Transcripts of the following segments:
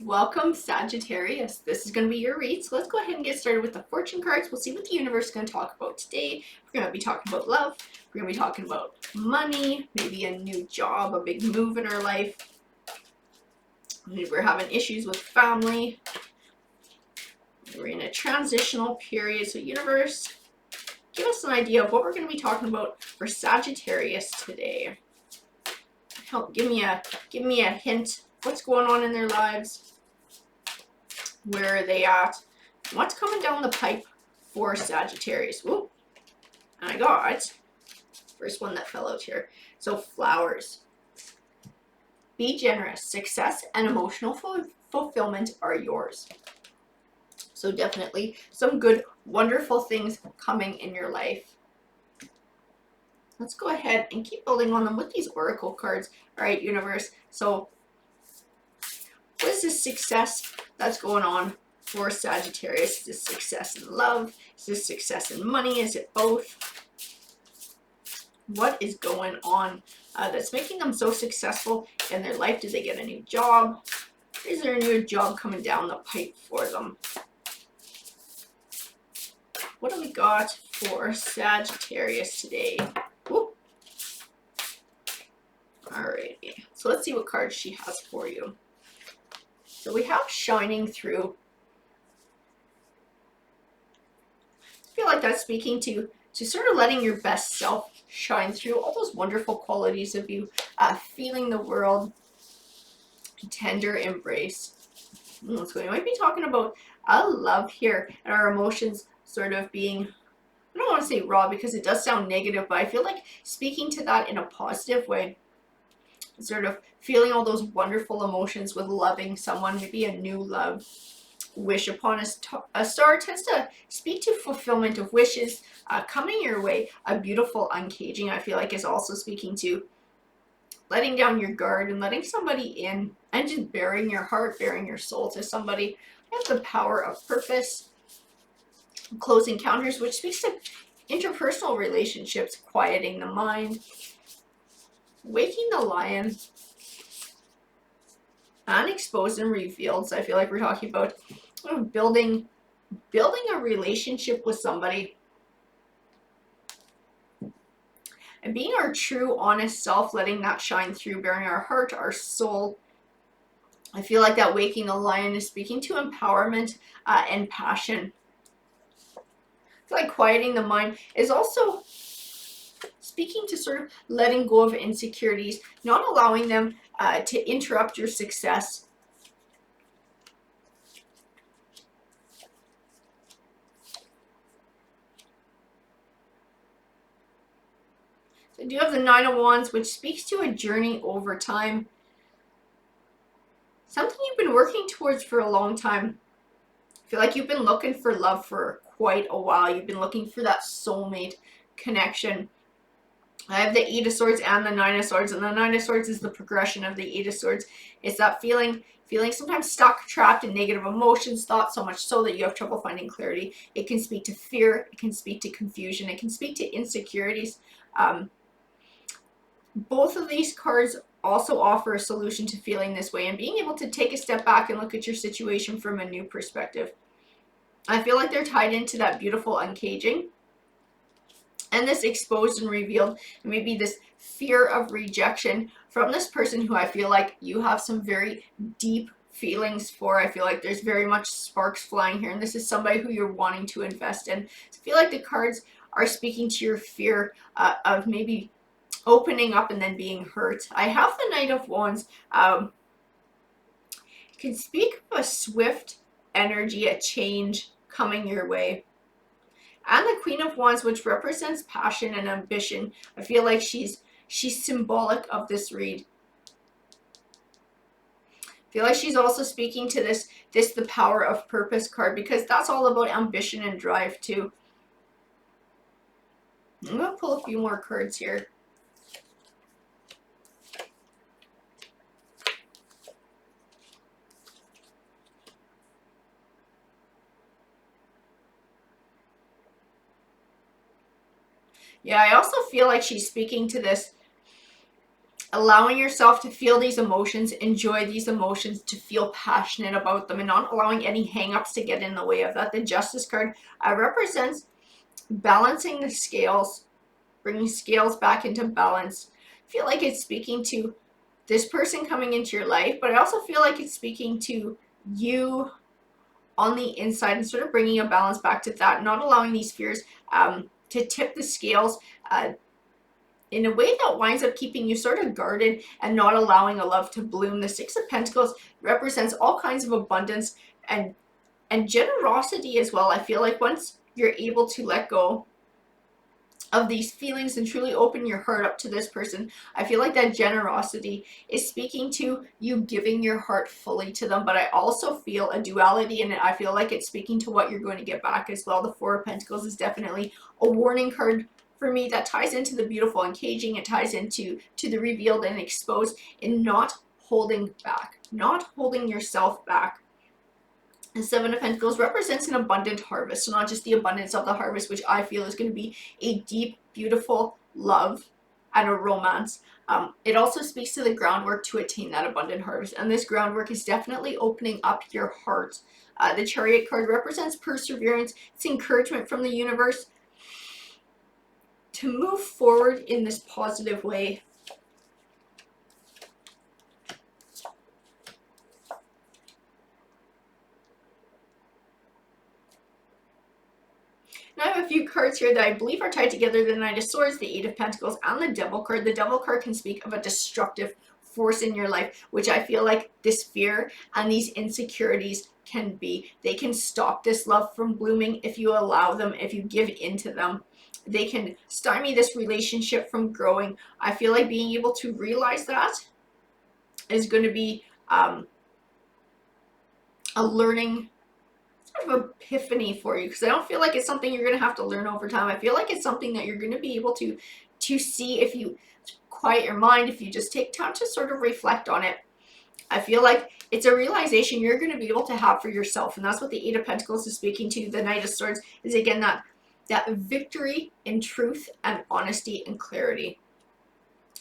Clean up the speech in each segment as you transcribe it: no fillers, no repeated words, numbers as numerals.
Welcome, Sagittarius. This is going to be your read, so let's go ahead and get started with the fortune cards. We'll see what the universe is going to talk about today. We're going to be talking about love. We're going to be talking about money, maybe a new job, a big move in our life. Maybe we're having issues with family. We're in a transitional period. So universe, give us an idea of what we're going to be talking about for Sagittarius today. Help give me a hint. What's going on in their lives? Where are they at? What's coming down the pipe for Sagittarius? Ooh, and I got first one that fell out here. So flowers. Be generous. Success and emotional fulfillment are yours. So definitely some good, wonderful things coming in your life. Let's go ahead and keep building on them with these oracle cards. All right, universe. So what is this success that's going on for Sagittarius? Is this success in love? Is this success in money? Is it both? What is going on that's making them so successful in their life? Did they get a new job? Is there a new job coming down the pipe for them? What do we got for Sagittarius today? Woo. Alrighty, so let's see what cards she has for you. So we have shining through. I feel like that's speaking to sort of letting your best self shine through, all those wonderful qualities of you, feeling the world, tender embrace. So we might be talking about love here and our emotions sort of being, I don't want to say raw because it does sound negative, but I feel like speaking to that in a positive way, sort of feeling all those wonderful emotions with loving someone, maybe a new love. Wish upon a star tends to speak to fulfillment of wishes coming your way. A beautiful uncaging, I feel like, is also speaking to letting down your guard and letting somebody in and just bearing your heart, bearing your soul to somebody. I have the power of purpose. Close encounters, which speaks to interpersonal relationships, quieting the mind. Waking the lion. Unexposed and revealed. So I feel like we're talking about building a relationship with somebody and being our true, honest self, letting that shine through, bearing our heart, our soul. I feel like that waking the lion is speaking to empowerment and passion. I feel like quieting the mind is also speaking to sort of letting go of insecurities, not allowing them to interrupt your success. So I do have the Nine of Wands, which speaks to a journey over time. Something you've been working towards for a long time. I feel like you've been looking for love for quite a while. You've been looking for that soulmate connection. I have the Eight of Swords and the Nine of Swords, and the Nine of Swords is the progression of the Eight of Swords. It's that feeling sometimes stuck, trapped in negative emotions, thoughts, so much so that you have trouble finding clarity. It can speak to fear. It can speak to confusion. It can speak to insecurities. Both of these cards also offer a solution to feeling this way and being able to take a step back and look at your situation from a new perspective. I feel like they're tied into that beautiful uncaging and this exposed and revealed, and maybe this fear of rejection from this person who I feel like you have some very deep feelings for. I feel like there's very much sparks flying here, and this is somebody who you're wanting to invest in. So I feel like the cards are speaking to your fear of maybe opening up and then being hurt. I have the Knight of Wands. Can speak of a swift energy, a change coming your way. And the Queen of Wands, which represents passion and ambition. I feel like she's symbolic of this read. I feel like she's also speaking to this the power of purpose card, because that's all about ambition and drive too. I'm going to pull a few more cards here. Yeah, I also feel like she's speaking to this allowing yourself to feel these emotions, enjoy these emotions, to feel passionate about them, and not allowing any hang-ups to get in the way of that. The Justice card represents balancing the scales, bringing scales back into balance. I feel like it's speaking to this person coming into your life, but I also feel like it's speaking to you on the inside and sort of bringing a balance back to that, not allowing these fears to tip the scales in a way that winds up keeping you sort of guarded and not allowing a love to bloom. The Six of Pentacles represents all kinds of abundance and generosity as well. I feel like once you're able to let go of these feelings and truly open your heart up to this person, I feel like that generosity is speaking to you giving your heart fully to them. But I also feel a duality in it. I feel like it's speaking to what you're going to get back as well. The Four of Pentacles is definitely a warning card for me that ties into the beautiful and caging. It ties into the revealed and exposed, in not holding back, not holding yourself back. The Seven of Pentacles represents an abundant harvest, so not just the abundance of the harvest, which I feel is going to be a deep, beautiful love and a romance. It also speaks to the groundwork to attain that abundant harvest, and this groundwork is definitely opening up your heart. The Chariot card represents perseverance. It's encouragement from the universe to move forward in this positive way. Now I have a few cards here that I believe are tied together. The Knight of Swords, the Eight of Pentacles, and the Devil card. The Devil card can speak of a destructive force in your life, which I feel like this fear and these insecurities can be. They can stop this love from blooming if you allow them, if you give into them. They can stymie this relationship from growing. I feel like being able to realize that is going to be a learning of epiphany for you, because I don't feel like it's something you're going to have to learn over time. I feel like it's something that you're going to be able to see if you quiet your mind, if you just take time to sort of reflect on it. I feel like it's a realization you're going to be able to have for yourself, and that's what the Eight of Pentacles is speaking to. The Knight of Swords is again that victory in truth and honesty and clarity.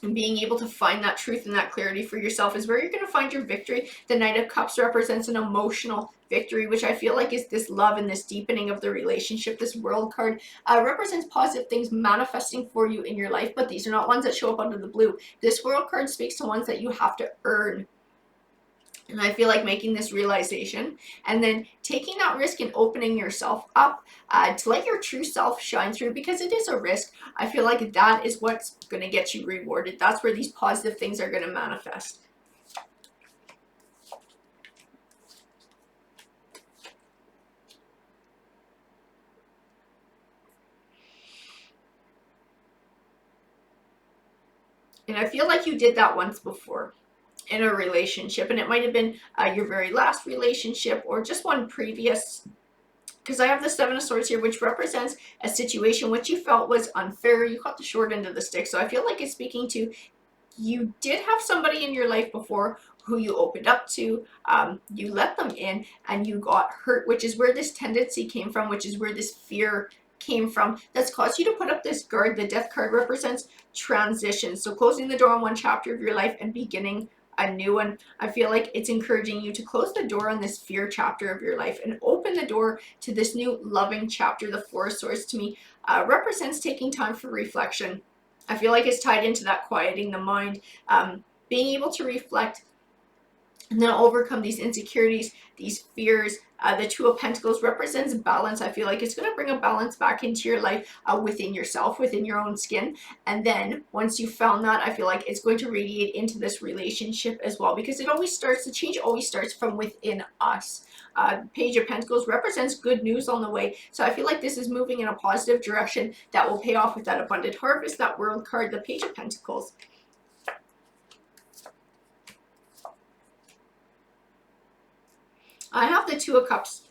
And being able to find that truth and that clarity for yourself is where you're going to find your victory. The Knight of Cups represents an emotional victory, which I feel like is this love and this deepening of the relationship. This World card represents positive things manifesting for you in your life, but these are not ones that show up out of the blue. This World card speaks to ones that you have to earn. And I feel like making this realization and then taking that risk and opening yourself up to let your true self shine through, because it is a risk. I feel like that is what's going to get you rewarded. That's where these positive things are going to manifest. And I feel like you did that once before in a relationship, and it might have been your very last relationship or just one previous, because I have the Seven of Swords here, which represents a situation which you felt was unfair. You caught the short end of the stick. So I feel like it's speaking to you did have somebody in your life before who you opened up to, you let them in and you got hurt, which is where this tendency came from, which is where this fear came from, that's caused you to put up this guard. The Death card represents transition, so closing the door on one chapter of your life and beginning a new one. I feel like it's encouraging you to close the door on this fear chapter of your life and open the door to this new loving chapter. The Four of Swords to me represents taking time for reflection. I feel like it's tied into that quieting the mind, being able to reflect and then overcome these insecurities, these fears. The Two of Pentacles represents balance. I feel like it's going to bring a balance back into your life within yourself, within your own skin. And then once you've found that, I feel like it's going to radiate into this relationship as well, because it always starts, the change always starts from within us. Page of Pentacles represents good news on the way. So I feel like this is moving in a positive direction that will pay off with that abundant harvest. That World card, the Page of Pentacles. I have the Two of Cups.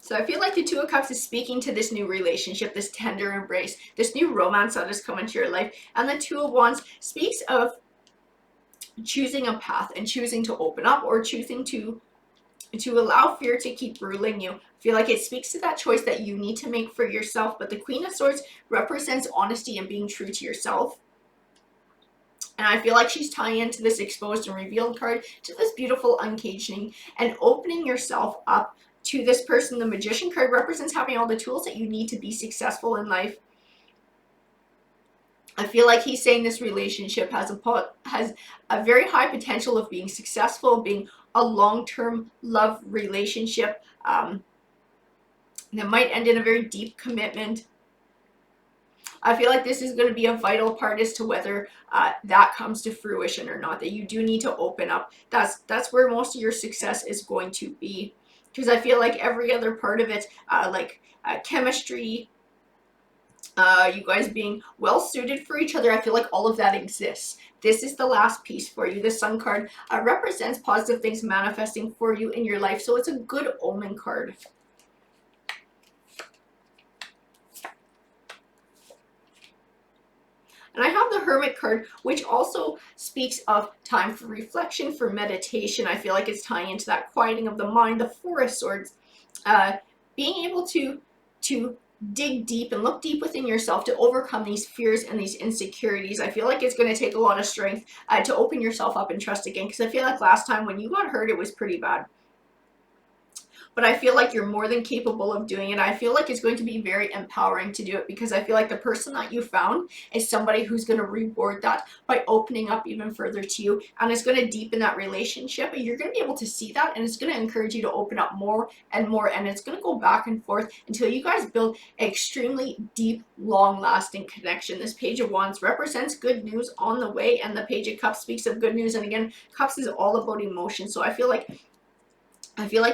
So I feel like the Two of Cups is speaking to this new relationship, this tender embrace, this new romance that has come into your life. And the Two of Wands speaks of choosing a path and choosing to open up or choosing to to allow fear to keep ruling you. I feel like it speaks to that choice that you need to make for yourself. But the Queen of Swords represents honesty and being true to yourself. And I feel like she's tying into this exposed and revealed card to this beautiful uncaging and opening yourself up to this person. The Magician card represents having all the tools that you need to be successful in life. I feel like he's saying this relationship has a very high potential of being successful, being a long-term love relationship that might end in a very deep commitment. I feel like this is going to be a vital part as to whether that comes to fruition or not, that you do need to open up. That's where most of your success is going to be, because I feel like every other part of it, like chemistry, you guys being well suited for each other, I feel like all of that exists. This is the last piece for you. The Sun card represents positive things manifesting for you in your life, so it's a good omen card. And I have the Hermit card, which also speaks of time for reflection, for meditation. I feel like it's tying into that quieting of the mind. The Four of Swords, being able to dig deep and look deep within yourself to overcome these fears and these insecurities. I feel like it's going to take a lot of strength to open yourself up and trust again, because I feel like last time when you got hurt, it was pretty bad. But I feel like you're more than capable of doing it. I feel like it's going to be very empowering to do it, because I feel like the person that you found is somebody who's going to reward that by opening up even further to you, and it's going to deepen that relationship. You're going to be able to see that, and it's going to encourage you to open up more and more, and it's going to go back and forth until you guys build an extremely deep, long-lasting connection. This Page of Wands represents good news on the way, and the Page of Cups speaks of good news, and again, Cups is all about emotion. So I feel like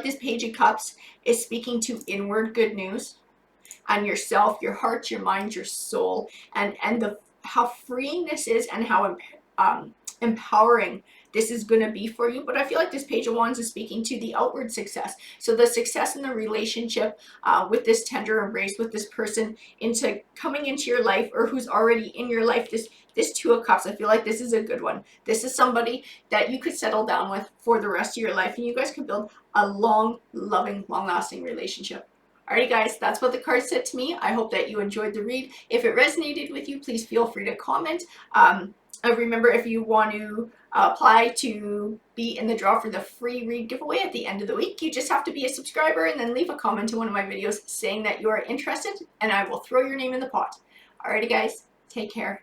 this Page of Cups is speaking to inward good news and yourself, your heart, your mind, your soul, and how freeing this is, and how empowering this is going to be for you. But I feel like this Page of Wands is speaking to the outward success. So the success in the relationship with this tender embrace with this person coming into your life, or who's already in your life. This Two of Cups, I feel like this is a good one. This is somebody that you could settle down with for the rest of your life, and you guys could build a long, loving, long-lasting relationship. Alrighty guys, that's what the cards said to me. I hope that you enjoyed the read. If it resonated with you, please feel free to comment. Remember, if you want to apply to be in the draw for the free read giveaway at the end of the week, you just have to be a subscriber and then leave a comment in one of my videos saying that you are interested, and I will throw your name in the pot. Alrighty guys, take care.